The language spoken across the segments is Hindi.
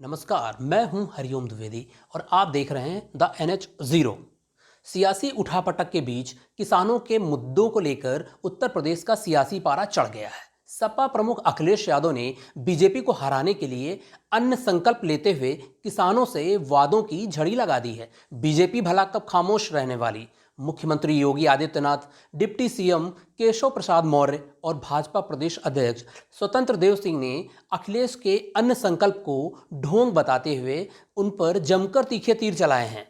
नमस्कार, मैं हूं हरिओम द्विवेदी और आप देख रहे हैं द NH ज़ीरो। सियासी उठापटक के बीच किसानों के मुद्दों को लेकर उत्तर प्रदेश का सियासी पारा चढ़ गया है। सपा प्रमुख अखिलेश यादव ने बीजेपी को हराने के लिए अन्न संकल्प लेते हुए किसानों से वादों की झड़ी लगा दी है। बीजेपी भला कब खामोश रहने वाली? मुख्यमंत्री योगी आदित्यनाथ, डिप्टी सीएम केशव प्रसाद मौर्य और भाजपा प्रदेश अध्यक्ष स्वतंत्र देव सिंह ने अखिलेश के अन्न संकल्प को ढोंग बताते हुए उन पर जमकर तीखे तीर चलाए हैं।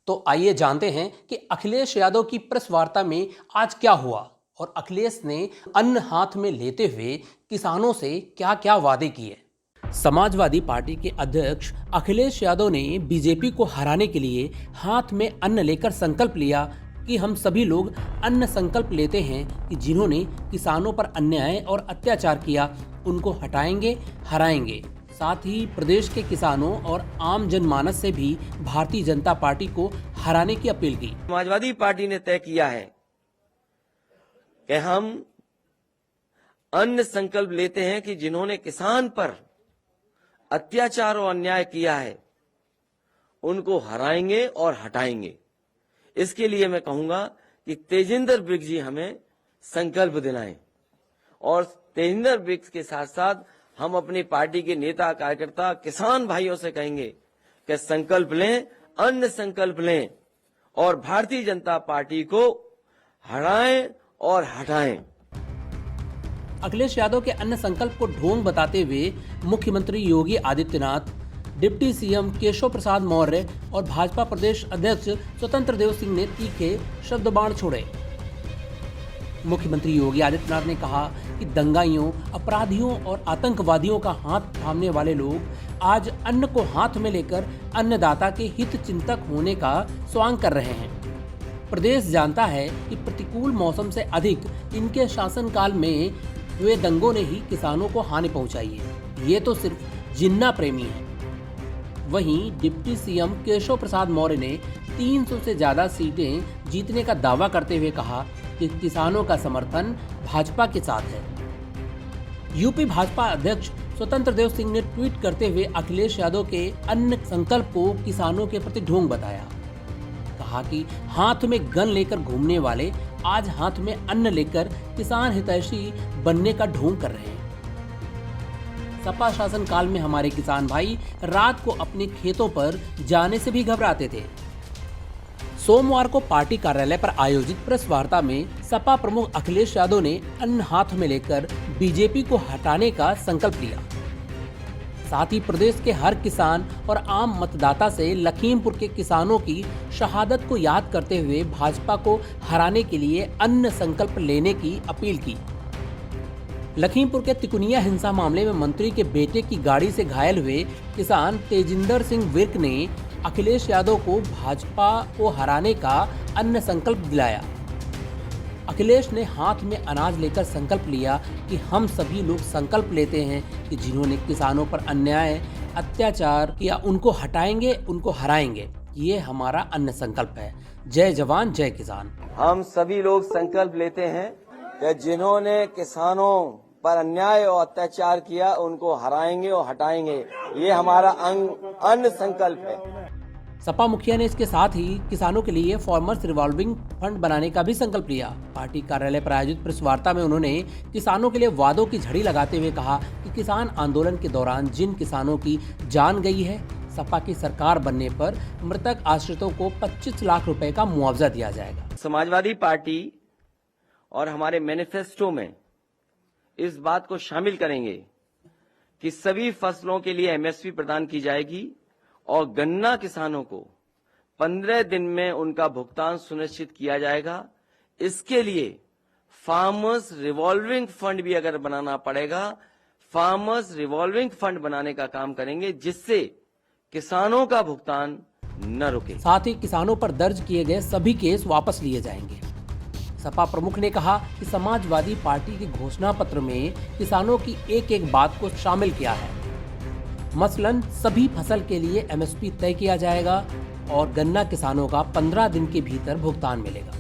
तो आइए जानते हैं कि अखिलेश यादव की प्रेस वार्ता में आज क्या हुआ और अखिलेश ने अन्न हाथ में लेते हुए किसानों से क्या क्या वादे किए। समाजवादी पार्टी के अध्यक्ष अखिलेश यादव ने बीजेपी को हराने के लिए हाथ में अन्न लेकर संकल्प लिया कि हम सभी लोग अन्न संकल्प लेते हैं कि जिन्होंने किसानों पर अन्याय और अत्याचार किया उनको हटाएंगे, हराएंगे। साथ ही प्रदेश के किसानों और आम जनमानस से भी भारतीय जनता पार्टी को हराने की अपील की। समाजवादी पार्टी ने तय किया है कि हम अन्न संकल्प लेते हैं कि जिन्होंने किसान पर अत्याचार और अन्याय किया है उनको हराएंगे और हटाएंगे। इसके लिए मैं कहूंगा कि तेजिंदर ब्रिग्स जी हमें संकल्प दिलाएं और तेजिंदर ब्रिग्स के साथ साथ हम अपनी पार्टी के नेता कार्यकर्ता किसान भाइयों से कहेंगे कि संकल्प लें, अन्न संकल्प लें और भारतीय जनता पार्टी को हराएं और हटाएं। अखिलेश यादव के अन्न संकल्प को ढोंग बताते हुए मुख्यमंत्री योगी आदित्यनाथ, डिप्टी सीएम केशव प्रसाद मौर्य और भाजपा प्रदेश अध्यक्ष स्वतंत्र देव सिंह ने तीखे शब्द बाण छोड़े। मुख्यमंत्री योगी आदित्यनाथ ने कहा कि दंगाइयों, अपराधियों और आतंकवादियों का हाथ थामने वाले लोग आज अन्न को हाथ में लेकर अन्नदाता के हित चिंतक होने का स्वांग कर रहे हैं। प्रदेश जानता है कि प्रतिकूल मौसम से अधिक इनके शासनकाल में हुए दंगों ने ही किसानों को हानि पहुंचाई है। ये तो सिर्फ जिन्ना प्रेमी है। वहीं डिप्टी सीएम केशव प्रसाद मौर्य ने 300 से ज्यादा सीटें जीतने का दावा करते हुए कहा कि किसानों का समर्थन भाजपा के साथ है। यूपी भाजपा अध्यक्ष स्वतंत्र देव सिंह ने ट्वीट करते हुए अखिलेश यादव के अन्न संकल्प को किसानों के प्रति ढोंग बताया। कहा कि हाथ में गन लेकर घूमने वाले आज हाथ में अन्न लेकर किसान हितैषी बनने का ढोंग कर रहे हैं। सपा शासन काल में हमारे किसान भाई रात को अपने खेतों पर जाने से भी घबराते थे। सोमवार को पार्टी कार्यालय पर आयोजित प्रेस वार्ता में सपा प्रमुख अखिलेश यादव ने अन्न हाथ में लेकर बीजेपी को हटाने का संकल्प लिया। साथ ही प्रदेश के हर किसान और आम मतदाता से लखीमपुर के किसानों की शहादत को याद करते हुए भाजपा को हराने के लिए अन्न संकल्प लेने की अपील की। लखीमपुर के तिकुनिया हिंसा मामले में मंत्री के बेटे की गाड़ी से घायल हुए किसान तेजिंदर सिंह विर्क ने अखिलेश यादव को भाजपा को हराने का अन्न संकल्प दिलाया। अखिलेश ने हाथ में अनाज लेकर संकल्प लिया कि हम सभी लोग संकल्प लेते हैं कि जिन्होंने किसानों पर अन्याय, अत्याचार किया उनको हटाएंगे, उनको हराएंगे। ये हमारा अन्न संकल्प है। जय जवान, जय किसान। हम सभी लोग संकल्प लेते हैं कि जिन्होंने किसानों पर अन्याय और अत्याचार किया उनको हराएंगे और हटाएंगे। ये हमारा अन्न संकल्प है। सपा मुखिया ने इसके साथ ही किसानों के लिए फार्मर्स रिवॉल्विंग फंड बनाने का भी संकल्प लिया। पार्टी कार्यालय पर आयोजित प्रेस वार्ता में उन्होंने किसानों के लिए वादों की झड़ी लगाते हुए कहा कि किसान आंदोलन के दौरान जिन किसानों की जान गई है, सपा की सरकार बनने पर मृतक आश्रितों को 25 लाख रुपए का मुआवजा दिया जाएगा। समाजवादी पार्टी और हमारे मैनिफेस्टो में इस बात को शामिल करेंगे कि सभी फसलों के लिए MSP प्रदान की जाएगी और गन्ना किसानों को 15 दिन में उनका भुगतान सुनिश्चित किया जाएगा। इसके लिए फार्मर्स रिवॉल्विंग फंड भी अगर बनाना पड़ेगा, फार्मर्स रिवॉल्विंग फंड बनाने का काम करेंगे जिससे किसानों का भुगतान न रुके। साथ ही किसानों पर दर्ज किए गए सभी केस वापस लिए जाएंगे। सपा प्रमुख ने कहा कि समाजवादी पार्टी के घोषणा पत्र में किसानों की एक एक बात को शामिल किया है। मसलन सभी फसल के लिए MSP तय किया जाएगा और गन्ना किसानों का 15 दिन के भीतर भुगतान मिलेगा।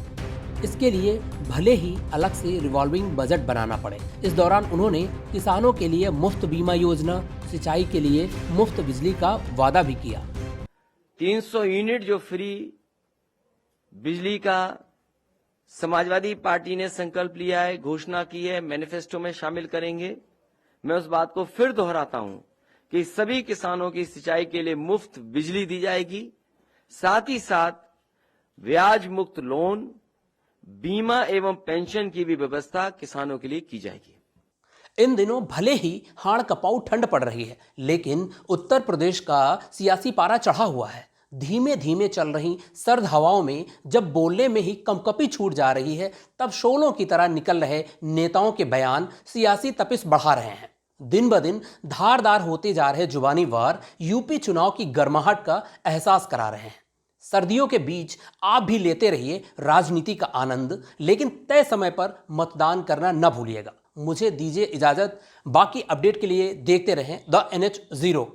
इसके लिए भले ही अलग से रिवॉल्विंग बजट बनाना पड़े। इस दौरान उन्होंने किसानों के लिए मुफ्त बीमा योजना, सिंचाई के लिए मुफ्त बिजली का वादा भी किया। 300 यूनिट जो फ्री बिजली का समाजवादी पार्टी ने संकल्प लिया है, घोषणा की है, मैनिफेस्टो में शामिल करेंगे। मैं उस बात को फिर दोहराता हूं कि सभी किसानों की सिंचाई के लिए मुफ्त बिजली दी जाएगी, साथ ही साथ ब्याज मुक्त लोन, बीमा एवं पेंशन की भी व्यवस्था किसानों के लिए की जाएगी। इन दिनों भले ही हाड़ कपाऊ ठंड पड़ रही है, लेकिन उत्तर प्रदेश का सियासी पारा चढ़ा हुआ है। धीमे धीमे चल रही सर्द हवाओं में जब बोलने में ही कंपकपी छूट जा रही है, तब शोलों की तरह निकल रहे नेताओं के बयान सियासी तपिश बढ़ा रहे हैं। दिन ब दिन धारदार होते जा रहे जुबानी वार यूपी चुनाव की गर्माहट का एहसास करा रहे हैं। सर्दियों के बीच आप भी लेते रहिए राजनीति का आनंद, लेकिन तय समय पर मतदान करना न भूलिएगा। मुझे दीजिए इजाजत। बाकी अपडेट के लिए देखते रहें द NH0।